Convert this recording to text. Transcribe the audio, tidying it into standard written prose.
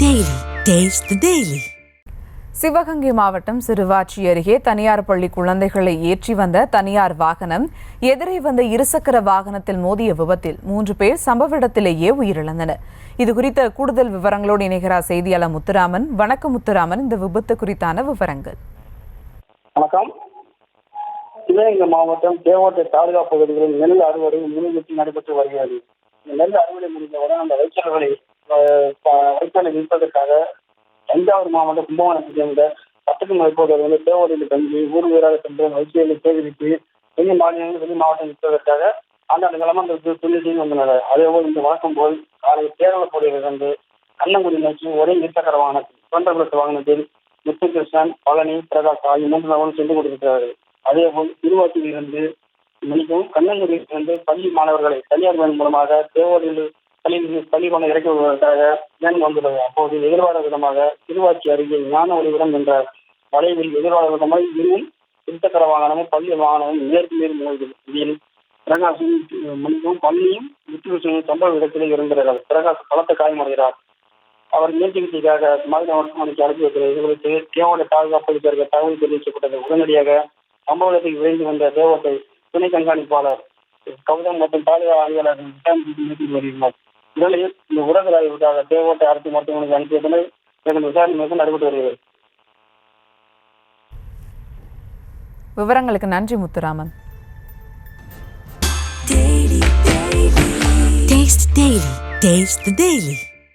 Daily. Taste the Daily. Sivaganga மாவட்டம் சிறுவாச்சி அருகே தனியார் பள்ளி குழந்தைகளை ஏற்றி வந்த தனியார் வாகனம் எதிரே வந்த இருசக்கர வாகனத்தில் மோதிய விபத்தில் 3 பேர் சம்பவ இடத்திலேயே உயிரிழந்தனர். இதுகுறித்த கூடுதல் விவரங்களோடு இணைகிறார் செய்தியாளர் முத்துராமன். வணக்கம் முத்துராமன், இந்த விபத்து குறித்தான விவரங்கள். வணக்கம். சிவகங்கை மாவட்டம் தேவோட்டை தாலுகா பகுதிகளில் நெல் அறுவடை முன்னிறுத்தி நடைபெற்று வருகிறது. நெல் அறுவடை முடிந்தவுடன் அந்த வைக்கோலை விற்பதற்காக தஞ்சாவூர் மாவட்டம் கும்பகோணத்தை சேர்ந்த 10க்கும் மேற்பட்டவர்கள் தேவோட்டையில் தங்கி ஊர் ஊராக சென்று வைக்கோலை சேகரித்து வெளி மாநிலங்கள் வெளி மாவட்டம் விற்பதற்காக ஆண்டாண்டு காலமாக அந்த தொழில் செய்து வந்தனர். அதேபோல் இந்த வழக்கம் போல் காலை கேரளப்பகுதியிலிருந்து கண்ணங்குடி நோக்கி ஒரே இருசக்கர வாகனத்தில் சுதந்திர வாகனத்தில் முத்துகிருஷ்ணன், பழனி, பிரகாஷ் ஆகிய 3 நபர்கள் சென்று கொண்டிருக்கிறார்கள். அதேபோல் திருவாச்சியிலிருந்து கண்ணங்குடியிலிருந்து பள்ளி மாணவர்களை தனியார் வேன் மூலமாக தேவோட்டையில் பள்ளி கொண்டு இறக்கி வருவதற்காக வேன் வந்துள்ளது. அப்போது எதிர்பாராத விதமாக திருவாச்சி அருகே ஞான ஒளிபுரம் என்ற வளைவில் எதிர்பாராத விதமாக இருசக்கர வாகனமும் பள்ளி வாகனமும் நேருக்கு நேர் மோதியது. இதில் பிரகாஷும் பள்ளியும் முத்துகிருஷ்ணனும் சம்பவ இடத்திலே இறந்தார்கள். பிரகாஷ் பலத்த காயமடைகிறார். அவர் மேற்சிகிச்சைக்காக மருத்துவமனைக்கு அனுப்பி வைக்கிறது. இதுகுறித்து தேவோட்டை தாலுகா போலீசாருக்கு தகவல் தெரிவிக்கப்பட்டது. உடனடியாக சம்பவ இடத்துக்கு விரைந்து வந்த தேவோட்டை துணை கண்காணிப்பாளர் கௌதம் மற்றும் தாலுகா ஆய்வாளர் வருகிறார். நிலையில் இந்த உடல் ஆய்வுக்காக தேவோட்டை அரசு மருத்துவமனைக்கு அனுப்பியதனை விசாரணை நடைபெற்று வருகிறது. விவரங்களுக்கு நன்றி முத்துராமன். Taste the Daily.